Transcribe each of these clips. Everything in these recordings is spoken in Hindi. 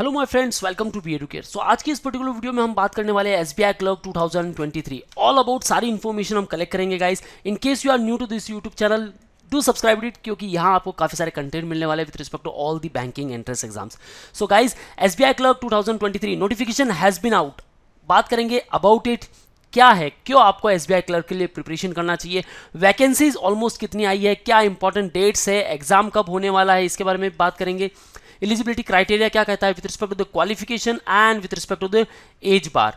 Hello my friends, welcome to be educate. So आज की इस पर्टिकुलर वीडियो में हम बात करने वाले हैं एसबीआई क्लर्क 2023 ऑल अबाउट सारी इन्फॉर्मेशन हम कलेक्ट करेंगे guys. In case you are new to this YouTube channel, do subscribe it, क्योंकि यहाँ आपको काफी सारे कंटेंट मिलने वाले with respect to all the banking entrance exams. So guys, SBI clerk 2023 notification has been out. बात करेंगे अबाउट इट, क्या है, क्यों आपको एसबीआई क्लर्क के लिए प्रिपरेशन करना चाहिए, वैकेंसीज ऑलमोस्ट कितनी आई है, क्या इंपॉर्टेंट डेट्स है, एग्जाम कब होने वाला है, इसके बारे में बात करेंगे। एलिजिबिलिटी क्राइटेरिया क्या कहता है with respect to the qualification and with respect to the age bar.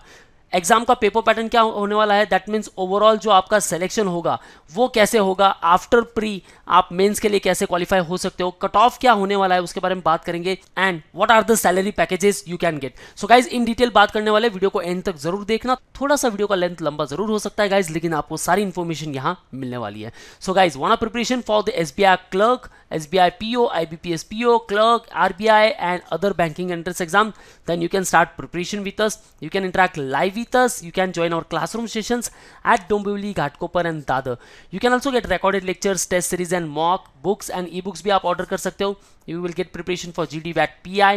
Exam का पेपर पैटर्न क्या होने वाला है, दैट मीन्स ओवरऑल जो आपका सिलेक्शन होगा वो कैसे होगा, आफ्टर प्री आप मेंस के लिए कैसे क्वालिफाई हो सकते हो, कट ऑफ क्या होने वाला है उसके बारे में बात करेंगे, and what are the salary packages you can get. So guys in detail बात करने वाले, वीडियो को एंड तक जरूर देखना। थोड़ा सा वीडियो का लेंथ लंबा जरूर हो सकता है गाइज, लेकिन आपको सारी इन्फॉर्मेशन यहाँ मिलने वाली है। So guys, want preparation for the SBI clerk, SBI PO, IBPS PO, clerk, RBI and other banking entrance exam, then you can start preparation with us. You can interact live with us. You can join our classroom sessions at Dombivli, Ghatkopar and Dadar. You can also get recorded lectures, test series and mock books and ebooks भी आप order कर सकते हो. You will get preparation for GD VAT PI,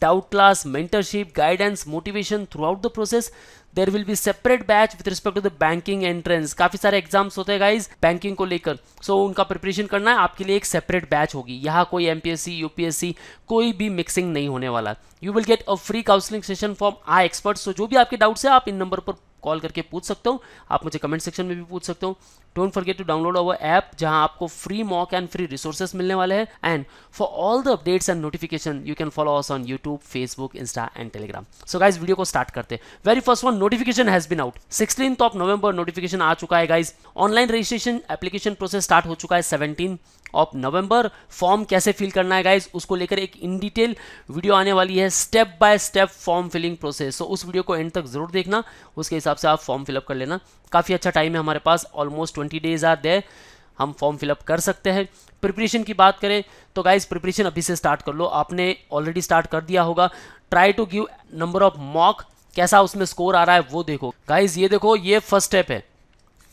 doubt class, mentorship, guidance, motivation throughout the process. There will be separate batch with respect to the banking entrance. काफी सारे एग्जाम्स होते हैं गाइज बैंकिंग को लेकर, सो उनका प्रिपरेशन करना है आपके लिए। एक सेपरेट बैच होगी, यहाँ कोई एमपीएससी यूपीएससी कोई भी मिक्सिंग नहीं होने वाला। You will get a free counselling session from I experts. So जो भी आपके डाउट्स है आप इन नंबर पर कॉल करके पूछ सकते हो, आप मुझे कमेंट सेक्शन में भी पूछ सकते हो। Don't forget to download our app, जहां आपको free mock and free resources मिलने वाले हैं। And for all the updates and notification you can follow us on YouTube, Facebook, Insta and Telegram. So guys video को स्टार्ट करते हैं। Very first one, notification has been out 16th of November. Notification आ चुका है guys. Online registration application process start हो चुका है 17 ऑफ नवंबर। फॉर्म कैसे फिल करना है गाइज, उसको लेकर एक इन डिटेल वीडियो आने वाली है, step by step form filling process. So उस वीडियो को एंड तक जरूर देखना, उसके हिसाब से आप फॉर्म फिलअप कर लेना। काफ़ी अच्छा टाइम है हमारे पास, ऑलमोस्ट 20 डेज आर देयर, हम फॉर्म फिलअप कर सकते हैं। प्रिपरेशन की बात करें तो गाइज प्रिपरेशन अभी से स्टार्ट कर लो, आपने ऑलरेडी स्टार्ट कर दिया होगा। Try to give number of mock, कैसा उसमें स्कोर आ रहा है वो देखो गाइज। ये देखो, ये फर्स्ट स्टेप है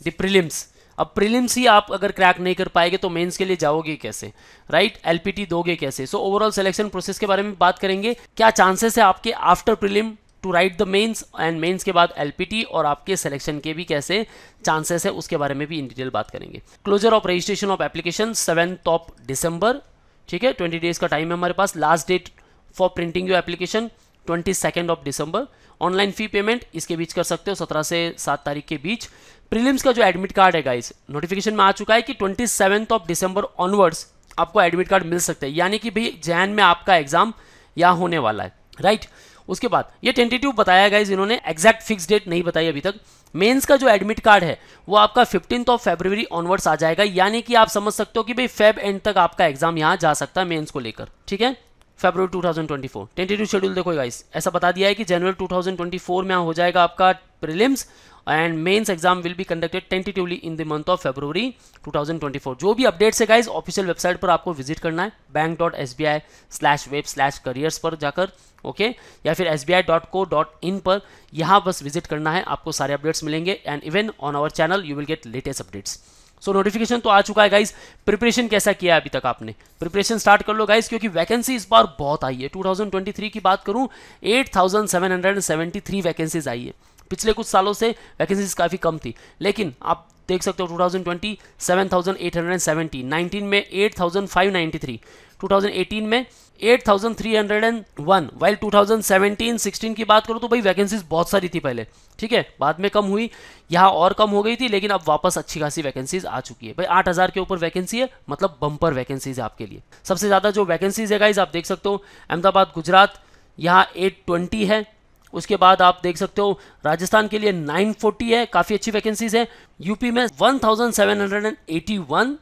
द प्रीलिम्स। अब प्रीलिम्स ही आप अगर क्रैक नहीं कर पाएंगे तो मेंस के लिए जाओगे कैसे, राइट? एलपीटी दोगे कैसे? सो ओवरऑल सिलेक्शन प्रोसेस के बारे में बात करेंगे। क्या चांसेस है आपके after prelim to write the mains, and mains के बाद एलपीटी, और आपके सिलेक्शन के भी कैसे चांसेस है उसके बारे में भी इन डिटेल बात करेंगे। Closure of registration of application 7th of December, ठीक है, 20 डेज का टाइम है हमारे पास। Last date for printing your application 22nd of December. Online fee payment इसके बीच कर सकते हो, 17 से 7 तारीख के बीच। प्रीलिम्स का जो एडमिट कार्ड है गाइस, नोटिफिकेशन में आ चुका है कि 27th ऑफ दिसंबर ऑनवर्ड्स आपको एडमिट कार्ड मिल सकता है, यानी कि भाई जैन में आपका एग्जाम यहाँ होने वाला है, राइट? उसके बाद ये टेंटेटिव बताया गाइस इन्होंने, एग्जैक्ट फिक्स डेट नहीं बताई अभी तक। मेंस का जो एडमिट कार्ड है वो आपका 15th ऑफ फरवरी ऑनवर्ड्स आ जाएगा, यानी कि आप समझ सकते हो कि भाई फेब एंड तक आपका एग्जाम यहाँ जा सकता है मेंस को लेकर, ठीक है? फरवरी 2024 टेंटेटिव शेड्यूल देखो गाइस, ऐसा बता दिया है कि जनवरी 2024 में हो जाएगा आपका prelims, and mains exam will be conducted tentatively in the month of February 2024। जो भी अपडेट्स है गाइस ऑफिशियल वेबसाइट पर आपको विजिट करना है, bank.sbi/web/careers पर जाकर, ओके, या फिर sbi.co.in पर, यहाँ बस विजिट करना है, आपको सारे अपडेट्स मिलेंगे। And even on our channel you will get latest updates. So notification तो आ चुका है गाइस। प्रिपरेशन कैसा किया है अभी तक आपने? प्रिपरेशन स्टार्ट कर लो गाइस, क्योंकि वैकेंसी इस बार बहुत आई है। 2023 की बात करूं, 8773 वैकेंसीज आई है। पिछले कुछ सालों से वैकेंसीज काफ़ी कम थी, लेकिन आप देख सकते हो 2020 7870, 19 में 8593, 2018 में 8301, वाइल 2017-16 की बात करूं तो भाई वैकेंसीज बहुत सारी थी पहले, ठीक है, बाद में कम हुई, यहाँ और कम हो गई थी, लेकिन अब वापस अच्छी खासी वैकेंसीज आ चुकी है भाई। 8000 के ऊपर वैकेंसी है, मतलब बम्पर वैकेंसीज है आपके लिए। सबसे ज़्यादा जो वैकेंसीज है गाइज आप देख सकते हो, अहमदाबाद गुजरात यहाँ 820 है। उसके बाद आप देख सकते हो राजस्थान के लिए 940 है, काफ़ी अच्छी वैकेंसीज है। यूपी में 1781,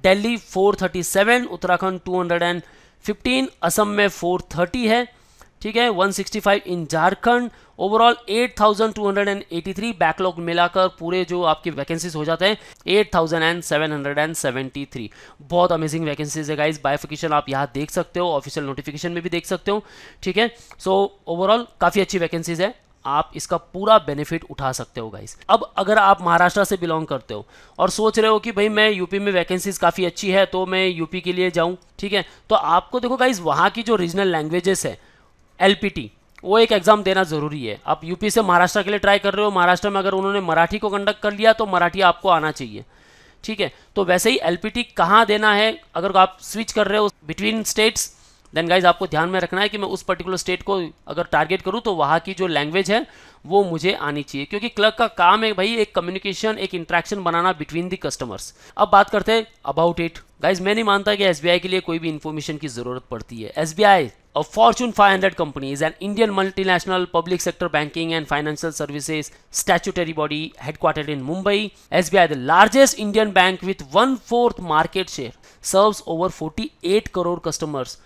दिल्ली 437, उत्तराखंड 215, असम में 430 है, ठीक है, 165 इन झारखंड। ओवरऑल 8283, बैकलॉग मिलाकर पूरे जो आपके वैकेंसीज हो जाते हैं 8773। बहुत अमेजिंग वैकेंसीज है गाइज। बाइफिकेशन आप यहाँ देख सकते हो, ऑफिशियल नोटिफिकेशन में भी देख सकते हो, ठीक है। सो ओवरऑल काफ़ी अच्छी वैकेंसीज है, आप इसका पूरा बेनिफिट उठा सकते हो गाइस। अब अगर आप महाराष्ट्र से बिलोंग करते हो और सोच रहे हो कि भाई मैं यूपी में वैकेंसीज काफ़ी अच्छी है तो मैं यूपी के लिए जाऊं, ठीक है, तो आपको देखो गाइस वहाँ की जो रीजनल लैंग्वेजेस है LPT, वो एक एग्जाम देना जरूरी है। आप यूपी से महाराष्ट्र के लिए ट्राई कर रहे हो, महाराष्ट्र में अगर उन्होंने मराठी को कंडक्ट कर लिया तो मराठी आपको आना चाहिए, ठीक है। तो वैसे ही LPT कहाँ देना है, अगर आप स्विच कर रहे हो बिटवीन स्टेट्स, देन गाइज आपको ध्यान में रखना है कि मैं उस पर्टिकुलर स्टेट को अगर टारगेट करूं तो वहाँ की जो लैंग्वेज है वो मुझे आनी चाहिए, क्योंकि क्लर्क का काम है भाई एक कम्युनिकेशन, एक interaction banana between the customers. अब बात करते हैं अबाउट इट। गाइज मैं नहीं मानता कि SBI के लिए कोई भी इंफॉर्मेशन की जरूरत पड़ती है। SBI, a Fortune 500 company, is an Indian multinational public sector banking and financial services statutory body headquartered in Mumbai. SBI, the largest Indian bank with 1/4 market share, serves over 48 crore customers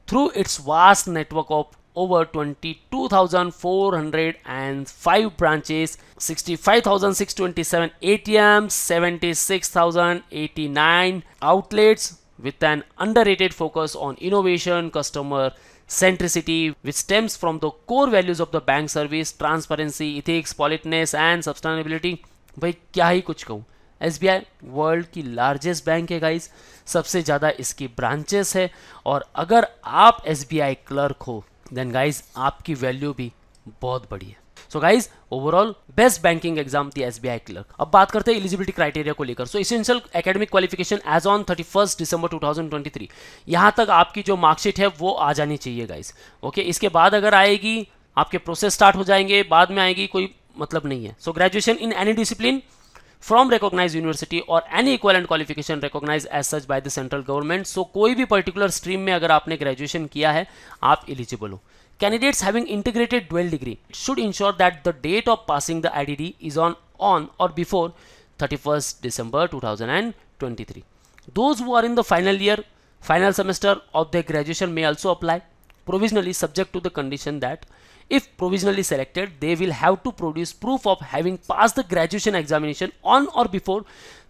through its vast network of over 22,405 branches, 65,627 ATMs, 76,089 outlets, with an underrated focus on innovation, customer centricity, which stems from the core values of the bank: service, transparency, ethics, politeness and sustainability. भाई क्या ही कुछ कहूँ। SBI वर्ल्ड की लार्जेस्ट बैंक है गाइज, सबसे ज़्यादा इसकी ब्रांचेस है, और अगर आप SBI क्लर्क हो देन गाइज आपकी वैल्यू भी बहुत बड़ी है। So guys overall best banking exam थी SBI क्लर्क। अब बात करते हैं एलिजिबिलिटी क्राइटेरिया को लेकर। So essential academic qualification age on 31 December 2023, यहाँ तक आपकी जो मार्कशीट है वो आ जानी चाहिए गाइज, ओके। इसके बाद अगर आएगी आपके प्रोसेस स्टार्ट हो जाएंगे, बाद में आएगी कोई मतलब नहीं है। So graduation in any discipline from recognized university or any equivalent qualification recognized as such by the central government. So कोई भी particular stream में अगर आपने ग्रेजुएशन किया है आप एलिजिबल हो। Candidates having integrated dual degree should ensure that the date of passing the IDD is on or before 31st December 2023. Those who are in the final semester of their graduation may also apply provisionally, subject to the condition that if provisionally selected, they will have to produce proof of having passed the graduation examination on or before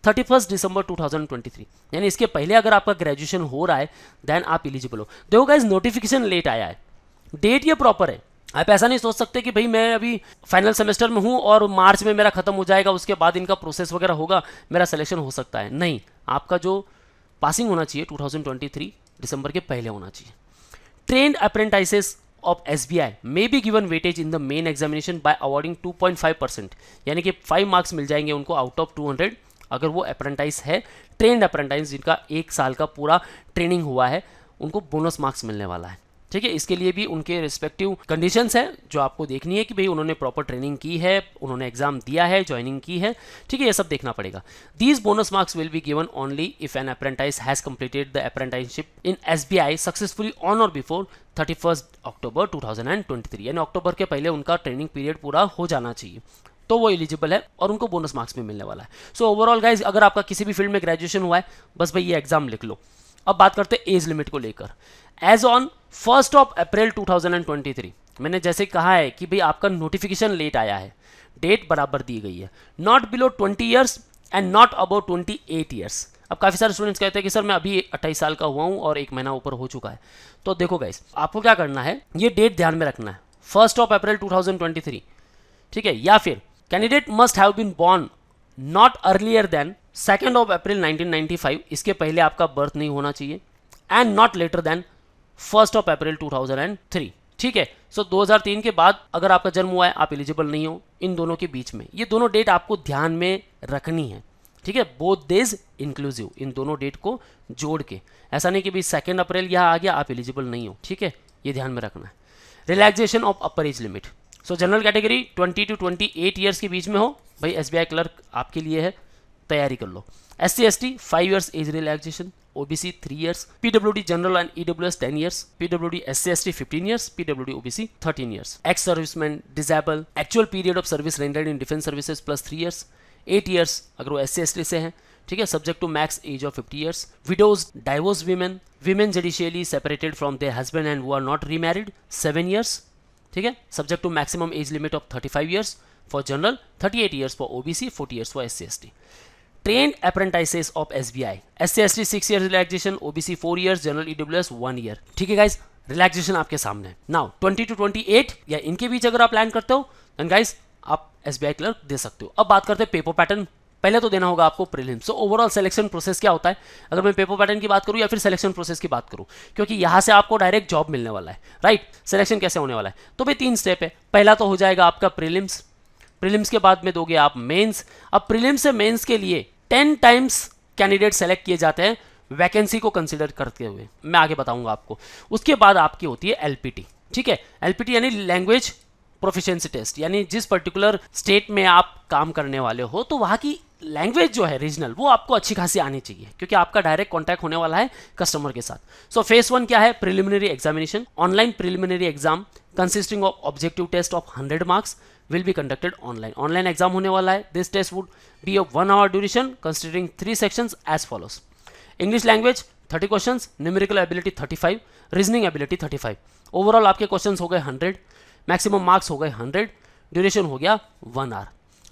31st December 2023. यानी इसके पहले अगर आपका ग्रेजुएशन हो रहा है देन आप एलिजिबल हो। देखो गाइस नोटिफिकेशन लेट आया है, डेट ये प्रॉपर है। आप ऐसा नहीं सोच सकते कि भाई मैं अभी फाइनल सेमेस्टर में हूं और मार्च में मेरा खत्म हो जाएगा, उसके बाद इनका प्रोसेस वगैरह होगा, मेरा सिलेक्शन हो सकता है। नहीं, आपका जो पासिंग होना चाहिए 2023 दिसंबर के पहले होना चाहिए। Trained apprentices of SBI may be given weightage in the main examination by awarding 2.5%, यानी कि 5 मार्क्स मिल जाएंगे उनको आउट ऑफ 200 अगर वो अप्रेंटाइज है। ट्रेन्ड अप्रेंटाइज जिनका 1 साल का पूरा ट्रेनिंग हुआ है उनको बोनस मार्क्स मिलने वाला है, ठीक है। इसके लिए भी उनके रिस्पेक्टिव कंडीशंस है जो आपको देखनी है कि भाई उन्होंने प्रॉपर ट्रेनिंग की है, उन्होंने एग्जाम दिया है, ज्वाइनिंग की है, ठीक है, ये सब देखना पड़ेगा। These bonus marks will be given only if an apprentice has completed the apprenticeship in SBI successfully on or before 31 October 2023, यानी अक्टूबर के पहले उनका ट्रेनिंग पीरियड पूरा हो जाना चाहिए, तो वो एलिजिबल है और उनको बोनस मार्क्स भी मिलने वाला है। सो ओवरऑल गाइज अगर आपका किसी भी फील्ड में ग्रेजुएशन हुआ है बस भाई ये एग्जाम लिख लो। अब बात करते हैं एज लिमिट को लेकर। एज ऑन 1 अप्रैल 2023, मैंने जैसे कहा है कि भाई आपका नोटिफिकेशन लेट आया है, डेट बराबर दी गई है, not below 20 years and not above 28 years. अब काफ़ी सारे स्टूडेंट्स कहते हैं कि सर मैं अभी 28 साल का हुआ हूँ और 1 महीना ऊपर हो चुका है। तो देखो गाइस आपको क्या करना है, ये डेट ध्यान में रखना है 1 अप्रैल 2023, ठीक है, या फिर candidate must have been born not earlier than 2 April 1995, इसके पहले आपका बर्थ नहीं होना चाहिए, and not later than 1 April 2003, ठीक है। सो 2003 के बाद अगर आपका जन्म हुआ है आप एलिजिबल नहीं हो। इन दोनों के बीच में ये दोनों डेट आपको ध्यान में रखनी है, ठीक है, बोथ डेज इंक्लूसिव, इन दोनों डेट को जोड़ के। ऐसा नहीं कि भाई 2 अप्रैल यहाँ आ गया आप एलिजिबल नहीं हो, ठीक है, ये ध्यान में रखना है। Relaxation of upper age limit, so general category 20 to 28 years के बीच में हो, भाई SBI क्लर्क आपके लिए है, तैयारी कर लो। SC ST 5 years age relaxation, OBC 3 years, PWD general and EWS 10 years, PWD SC ST 15 years, PWD OBC 13 years, ex serviceman disable actual period of service rendered in defence services plus 3 years, 8 years अगर वो SC ST से हैं, ठीक है, subject to max age of 50 years, widows divorce women judicially separated from their husband and who are not remarried 7 years, ठीक है, subject to maximum age limit of 35 years for general, 38 years for OBC, 40 years for SC ST। Trained apprentices of SBI, SC ST 6 years relaxation, OBC 4 years, general EWS 1 year, ठीक है गाइस, रिलैक्सेशन आपके सामने है। नाउ 20 to 28 या इनके बीच अगर आप प्लान करते हो देन गाइस आप SBI क्लर्क दे सकते हो। अब बात करते हैं पेपर पैटर्न। पहले तो देना होगा आपको prelims. So overall selection process क्या होता है, अगर मैं पेपर पैटर्न की बात करूं या फिर सिलेक्शन प्रोसेस की बात करूं, क्योंकि यहां से आपको डायरेक्ट जॉब मिलने वाला है, राइट। सिलेक्शन कैसे होने वाला है, तो भाई 3 स्टेप है। पहला तो हो जाएगा आपका प्रीलिम्स, प्रीलिम्स के बाद में दोगे आप मेंस। अब प्रीलिम्स से मेंस के लिए 10 टाइम्स कैंडिडेट सेलेक्ट किए जाते हैं वैकेंसी को कंसीडर करते हुए, मैं आगे बताऊंगा आपको। उसके बाद आपकी होती है एलपीटी, ठीक है। एलपीटी यानी लैंग्वेज प्रोफिशिएंसी टेस्ट, यानी जिस पर्टिकुलर स्टेट में आप काम करने वाले हो तो वहां की लैंग्वेज जो है रीजनल, वो आपको अच्छी खासी आनी चाहिए, क्योंकि आपका डायरेक्ट कॉन्टैक्ट होने वाला है कस्टमर के साथ। सो फेज 1 क्या है, preliminary examination, online preliminary exam consisting of objective test of 100 marks will be conducted online. Online exam होने वाला है। This test would be of 1 hour duration considering 3 sections as follows. English language 30 questions, numerical ability 35, reasoning ability 35। Overall आपके क्वेश्चंस हो गए 100, मैक्सिमम मार्क्स हो गए 100, ड्यूरेशन हो गया 1 hour।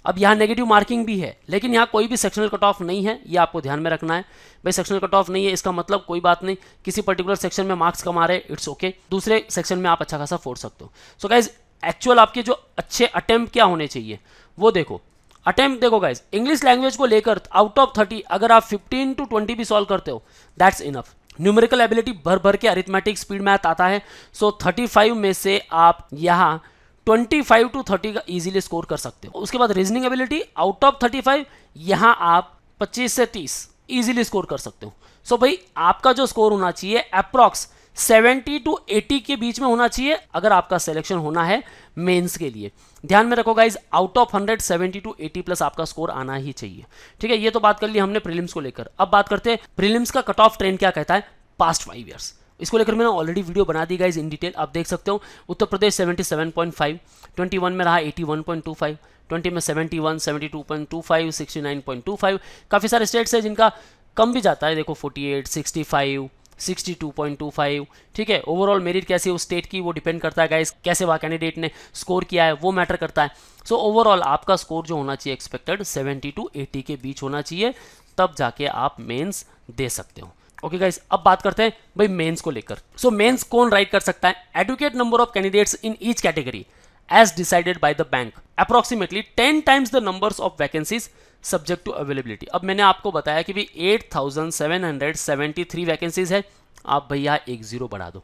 अब यहाँ नेगेटिव मार्किंग भी है, लेकिन यहाँ कोई भी सेक्शनल कट ऑफ नहीं है, ये आपको ध्यान में रखना है। भाई सेक्शनल कट ऑफ नहीं है इसका मतलब कोई बात नहीं, किसी पर्टिकुलर सेक्शन में मार्क्स कम आ रहे, इट्स ओके, दूसरे सेक्शन में आप अच्छा खासा फोड़ सकते हो। सो गाइज एक्चुअल आपके जो अच्छे अटेम्प्ट क्या होने चाहिए वो देखो। अटेम्प्ट देखो गाइज, इंग्लिश लैंग्वेज को लेकर आउट ऑफ 30 अगर आप 15 to 20 भी सॉल्व करते हो दैट्स इनफ। न्यूमेरिकल एबिलिटी भर भर के अरिथमेटिक स्पीड मैथ आता है, सो 35 में से आप यहाँ 25 to 30 का इजीली स्कोर कर सकते हो। उसके बाद रीजनिंग एबिलिटी आउट ऑफ 35 यहाँ आप 25 से 30 इजीली स्कोर कर सकते हो। सो भाई आपका जो स्कोर होना चाहिए अप्रॉक्स 70 to 80 के बीच में होना चाहिए अगर आपका सिलेक्शन होना है मेंस के लिए। ध्यान में रखो guys, out of 100 70 to 80 plus आपका स्कोर आना ही चाहिए, ठीक है। ये तो बात कर ली हमने प्रीलिम्स को लेकर। अब बात करते हैं प्रीलिम्स का कट ऑफ ट्रेंड क्या कहता है पास्ट 5 ईयर्स। इसको लेकर मैंने ऑलरेडी वीडियो बना दी गाइज इन डिटेल, आप देख सकते हो। उत्तर प्रदेश 77.5, 21 में रहा 81.25, 20 में 71, 72.25, 69.25। काफ़ी सारे स्टेट्स हैं जिनका कम भी जाता है, देखो 48, 65, 62.25, ठीक है। ओवरऑल मेरिट कैसी है उस स्टेट की वो डिपेंड करता है गाइस, कैसे वहाँ कैंडिडेट ने स्कोर किया है वो मैटर करता है। सो ओवरऑल आपका स्कोर जो होना चाहिए एक्सपेक्टेड 70 to 80 के बीच होना चाहिए, तब जाके आप मेंस दे सकते हो। ओके गाइस, अब बात करते हैं भाई मेंस को लेकर। सो मेंस कौन राइट कर सकता है, adequate number of candidates in each category as decided by the bank, approximately 10 times the numbers of vacancies subject to availability। अब मैंने आपको बताया कि भी 8773 वैकेंसीज है, आप भैया एक जीरो बढ़ा दो,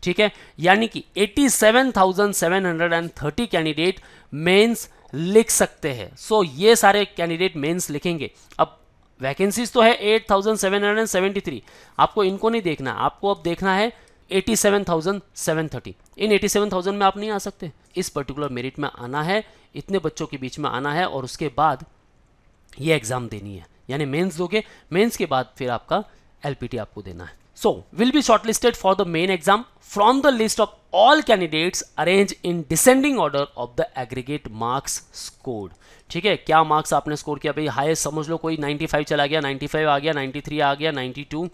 ठीक है, यानी कि 87,730 कैंडिडेट मेंस लिख सकते हैं। सो ये सारे कैंडिडेट मेंस लिखेंगे। अब वैकेंसीज तो है 8773, आपको इनको नहीं देखना, आपको अब देखना है 87,730। इन 87,000 में आप नहीं आ सकते, इस पर्टिकुलर मेरिट में आना है, इतने बच्चों के बीच में आना है और उसके बाद ये एग्जाम देनी है, यानी मेंस दोगे, मेंस के बाद फिर आपका एलपीटी आपको देना है। So will be shortlisted for the main exam from the list of all candidates arrange in descending order of the aggregate marks scored, ठीक है। क्या मार्क्स आपने स्कोर किया भाई, हाईएस्ट समझ लो कोई 95 चला गया, 95 आ गया, 93 आ गया, 92,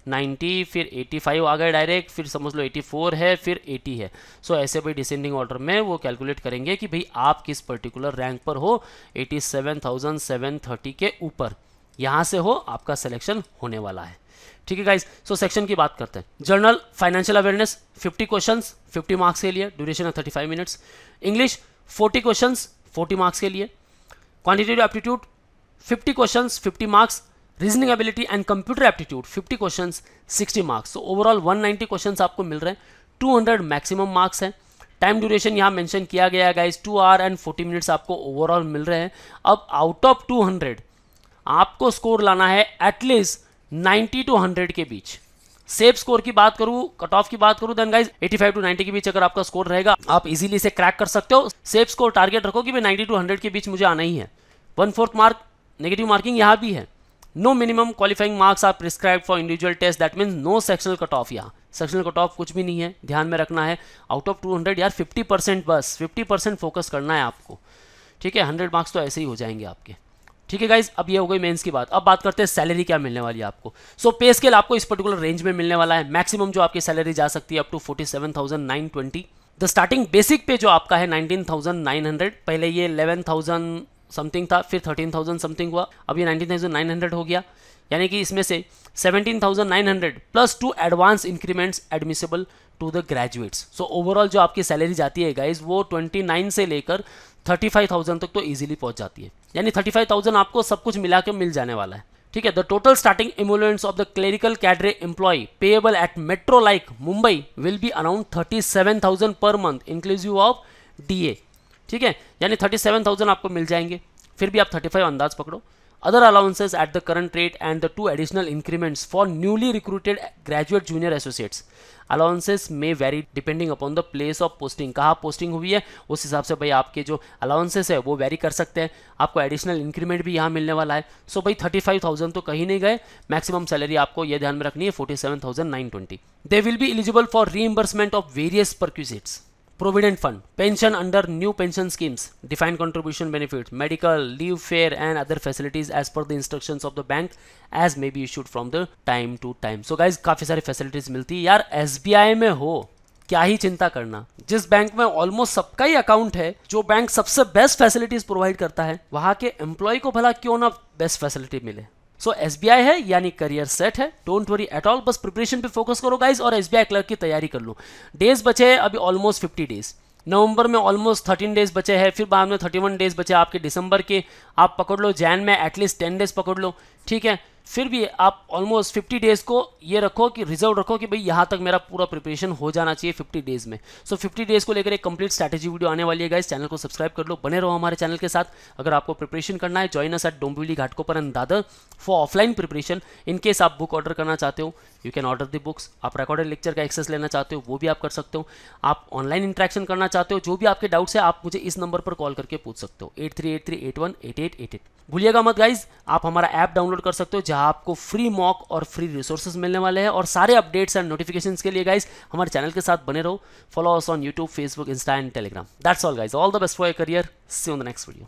90, फिर 85 आ गए डायरेक्ट, फिर समझ लो 84 है, फिर 80 है। सो ऐसे भाई डिसेंडिंग ऑर्डर में वो कैलकुलेट करेंगे कि भाई आप किस पर्टिकुलर रैंक पर हो, 87,730 के ऊपर, यहाँ से हो आपका सिलेक्शन होने वाला है, ठीक है गाइज। सो सेक्शन की बात करते हैं। Journal financial awareness 50 questions 50 marks के लिए, ड्यूरेशन है 35 मिनट्स। इंग्लिश 40 क्वेश्चंस 40 मार्क्स के लिए। Quantitative aptitude 50 questions 50 marks. Reasoning ability and computer aptitude 50 questions 60 marks. So overall 190 questions आपको मिल रहे हैं, 200 मैक्सिमम मार्क्स है। टाइम ड्यूरेशन यहाँ मेंशन किया गया है गाइज, 2 hour and 40 मिनट्स आपको ओवरऑल मिल रहे हैं। अब आउट ऑफ 200 आपको स्कोर लाना है एटलीस्ट 90 to 100 के बीच। सेफ स्कोर की बात करूं, कट ऑफ की बात करूं, देन गाइज 85 to 90 के बीच अगर आपका स्कोर रहेगा आप इजीली इसे क्रैक कर सकते हो। सेफ स्कोर टारगेट रखो कि भाई 90 to 100 के बीच मुझे आना ही है। 1/4 मार्क नेगेटिव मार्किंग यहाँ भी है। No minimum qualifying marks are prescribe for individual test, that means no sectional cut off. यहाँ सेक्शनल कट ऑफ कुछ भी नहीं है, ध्यान में रखना है। आउट ऑफ 200 यार 50% बस 50% फोकस करना है आपको, ठीक है। 100 मार्क्स तो ऐसे ही हो जाएंगे आपके, ठीक है गाइज। अब ये हो गई मेंस की बात। अब बात करते हैं सैलरी क्या मिलने वाली है आपको। सो पे स्केल आपको इस पर्टिकुलर रेंज में मिलने वाला है। मैक्सिमम जो आपकी सैलरी जा सकती है up to 47,920। The starting basic pay जो आपका है 19,900, पहले ये 11,000 समथिंग था, फिर 13,000 समथिंग हुआ, अब ये 19,900 हो गया, यानी कि इसमें से 17,900 plus 2 advance increments admissible to the graduates. So overall जो आपकी सैलरी जाती है गाइज वो 29 से लेकर 35,000 तक तो इजीली पहुंच जाती है। यानी 35,000 आपको सब कुछ मिला के मिल जाने वाला है। ठीक है, the total starting emoluments of the clerical cadre employ payable at metro like Mumbai will be around 37,000 per month inclusive of DA. ठीक है, यानी 37,000 आपको मिल जाएंगे, फिर भी आप 35 अंदाज पकड़ो। Other allowances at the current rate and the 2 additional increments for newly recruited graduate junior associates. Allowances may vary depending upon the place of posting. कहाँ पोस्टिंग हुई है उस हिसाब से भाई आपके जो अलाउंसेस है वो वेरी कर सकते हैं। आपको एडिशनल इंक्रीमेंट भी यहाँ मिलने वाला है। सो भाई 35,000 तो कहीं नहीं गए, मैक्सिमम सैलरी आपको ये ध्यान में रखनी है 47,920। They will be eligible for reimbursement of various perquisites, Provident Fund, pension under new pension schemes, defined contribution benefits, medical, leave fare and other facilities as per the instructions of the bank as may be issued from the time to time. So guys, काफ़ी सारी facilities मिलती है यार। SBI में हो क्या ही चिंता करना, जिस बैंक में ऑलमोस्ट सबका ही अकाउंट है, जो बैंक सबसे बेस्ट फैसिलिटीज प्रोवाइड करता है, वहाँ के एम्प्लॉय को भला क्यों ना बेस्ट फैसिलिटी मिले। सो SBI है यानी करियर सेट है, डोंट वरी एट ऑल, बस प्रिपरेशन पे फोकस करो गाइस और SBI क्लर्क की तैयारी कर लो। डेज बचे हैं अभी ऑलमोस्ट 50 डेज, नवंबर में ऑलमोस्ट 13 डेज बचे हैं, फिर बाद में 31 डेज बचे आपके दिसंबर के, आप पकड़ लो जैन में एटलीस्ट 10 डेज पकड़ लो। ठीक है, फिर भी आप ऑलमोस्ट 50 डेज को ये रखो कि रिजर्व रखो कि भाई यहाँ तक मेरा पूरा प्रिपरेशन हो जाना चाहिए 50 डेज में। सो 50 डेज को लेकर एक कंप्लीट स्ट्रैटेजी वीडियो आने वाली है गाइस, चैनल को सब्सक्राइब कर लो, बने रहो हमारे चैनल के साथ। अगर आपको प्रिपरेशन करना है, join us at Dombivli Ghatkopar and Dadar for offline preparation. In case आप बुक ऑर्डर करना चाहते हो, you can order the books. आप रिकॉर्डेड लेक्चर का एक्सेस लेना चाहते हो वो भी आप कर सकते हो। आप ऑनलाइन इंटरेक्शन करना चाहते हो, जो भी आपके डाउट्स है आप मुझे इस नंबर पर कॉल करके पूछ सकते हो, 8383818888। भूलिएगा मत गाइज, आप हमारा ऐप डाउनलोड कर सकते हो जहां आपको फ्री मॉक और फ्री रिसोर्सेज मिलने वाले हैं। और सारे अपडेट्स एंड नोटिफिकेशंस के लिए गाइज हमारे चैनल के साथ बने रहो। Follow us on YouTube, Facebook, Insta and Telegram. That's all guys, all the best for your career, see you on the next video.